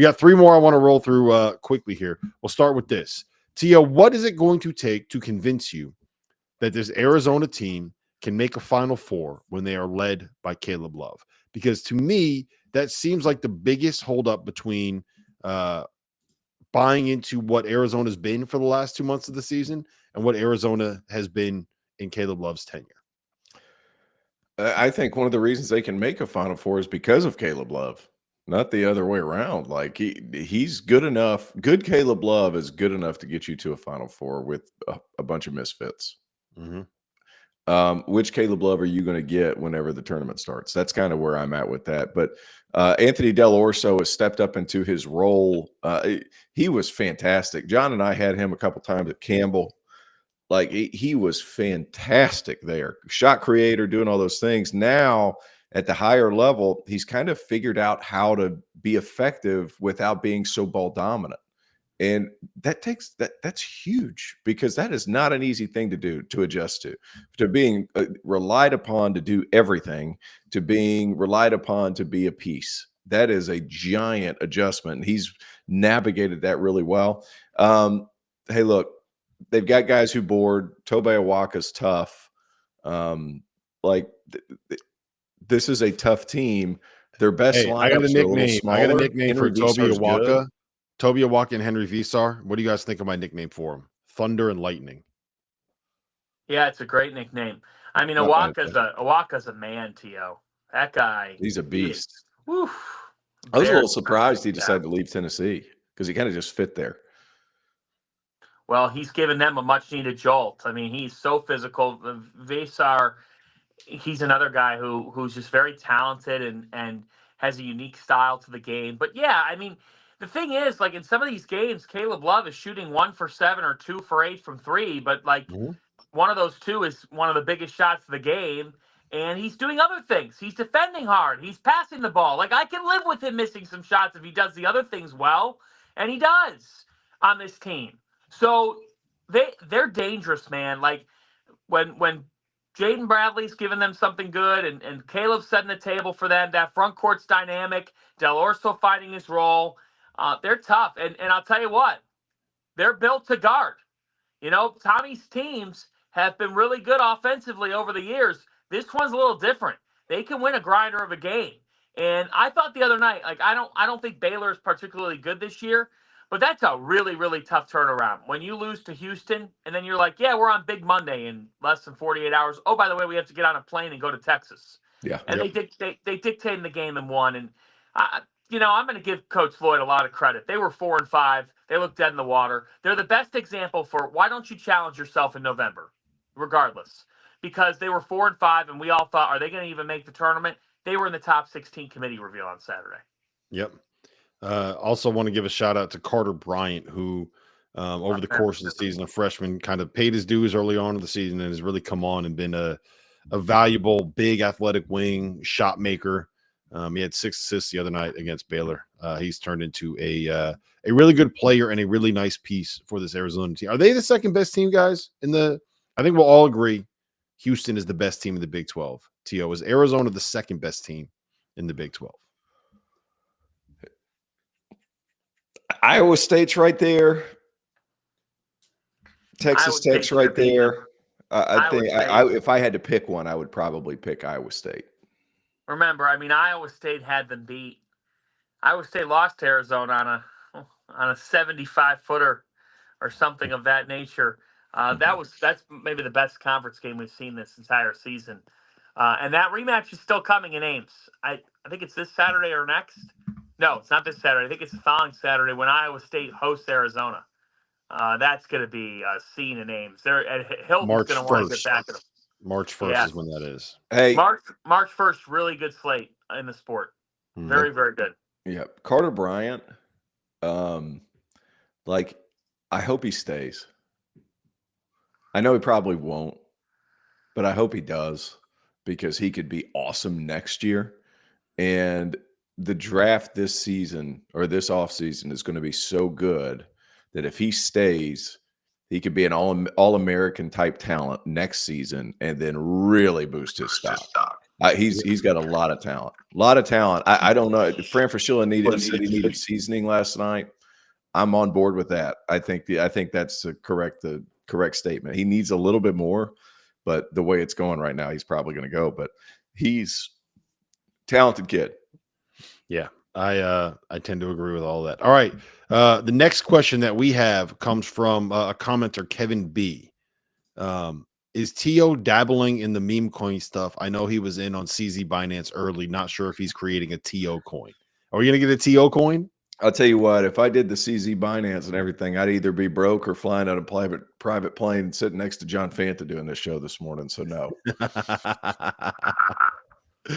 We got three more I want to roll through quickly here. We'll start with this. Tia, what is it going to take to convince you that this Arizona team can make a Final Four when they are led by Caleb Love? Because to me, that seems like the biggest holdup between buying into what Arizona's been for the last 2 months of the season and what Arizona has been in Caleb Love's tenure. I think one of the reasons they can make a Final Four is because of Caleb Love, not the other way around. Like he's good enough. Good Caleb Love is good enough to get you to a Final Four with a bunch of misfits. Which Caleb Love are you going to get whenever the tournament starts? That's kind of where I'm at with that. But Anthony Del Orso has stepped up into his role. He was fantastic. John and I had him a couple times at Campbell. Like he was fantastic there. Shot creator, doing all those things. Now at the higher level, he's kind of figured out how to be effective without being so ball dominant. And that's huge, because that is not an easy thing to do, to adjust to being relied upon to do everything, to being relied upon to be a piece. That is a giant adjustment. And he's navigated that really well. Hey, look, they've got guys who board. Tobe Awaka's tough. This is a tough team. Their best lineups I got a nickname. smaller. I got a nickname for Tobe Awaka. Good. Tobe Awaka and Henry Visar. What do you guys think of my nickname for him? Thunder and Lightning. Yeah, it's a great nickname. I mean, Awaka's a man, T.O. That guy. He's a beast. I was a little surprised he decided to leave Tennessee, because he kind of just fit there. Well, he's given them a much-needed jolt. I mean, he's so physical. Visar, he's another guy who's just very talented and has a unique style to the game. But, yeah, I mean, the thing is, like, in some of these games, Caleb Love is shooting 1 for 7 or 2 for 8 from 3, but, like, one of those 2 is one of the biggest shots of the game, and he's doing other things. He's defending hard. He's passing the ball. Like, I can live with him missing some shots if he does the other things well, and he does on this team. So they're dangerous, man. Like, when Jaden Bradley's giving them something good and Caleb's setting the table for them, that front court's dynamic, Del Orso finding his role, they're tough. And I'll tell you what, they're built to guard. You know, Tommy's teams have been really good offensively over the years. This one's a little different. They can win a grinder of a game. And I thought the other night, like, I don't think Baylor is particularly good this year, but that's a really, really tough turnaround. When you lose to Houston and then you're like, yeah, we're on Big Monday in less than 48 hours. Oh, by the way, we have to get on a plane and go to Texas. Yeah. And they dictated the game and won. And I'm going to give Coach Floyd a lot of credit. They were 4-5. They looked dead in the water. They're the best example for why don't you challenge yourself in November, regardless, because they were 4-5, and we all thought, are they going to even make the tournament? They were in the top 16 committee reveal on Saturday. Yep. Also want to give a shout out to Carter Bryant, who over the course of the season, a freshman, kind of paid his dues early on in the season and has really come on and been a valuable, big athletic wing shot maker. He had 6 assists the other night against Baylor. He's turned into a really good player and a really nice piece for this Arizona team. Are they the second best team, guys? I think we'll all agree Houston is the best team in the Big 12. T.O., is Arizona the second best team in the Big 12? Iowa State's right there. Texas Tech's right there. I think if I had to pick one, I would probably pick Iowa State. Remember, I mean, Iowa State had them beat. Iowa State lost to Arizona on a 75-footer or something of that nature. That's maybe the best conference game we've seen this entire season. And that rematch is still coming in Ames. I think it's this Saturday or next. No, it's not this Saturday. I think it's the following Saturday when Iowa State hosts Arizona. That's going to be a scene in Ames. Hilton's going to want to get back at them. March 1st is when that is. Hey, March 1st, really good slate in the sport. Very, very good. Yeah, Carter Bryant. I hope he stays. I know he probably won't, but I hope he does, because he could be awesome next year. And the draft this season or this offseason is going to be so good that if he stays, he could be an all-American type talent next season and then really boost his stock. He's got a lot of talent. A lot of talent. I don't know. Fran Fraschilla needed seasoning last night. I'm on board with that. I think that's the correct statement. He needs a little bit more, but the way it's going right now, he's probably going to go. But he's talented kid. Yeah, I tend to agree with all that. All right, the next question that we have comes from a commenter, Kevin B. Is T.O. dabbling in the meme coin stuff? I know he was in on CZ Binance early. Not sure if he's creating a T.O. coin. Are we going to get a T.O. coin? I'll tell you what, if I did the CZ Binance and everything, I'd either be broke or flying out a private plane and sitting next to John Fanta doing this show this morning. So no.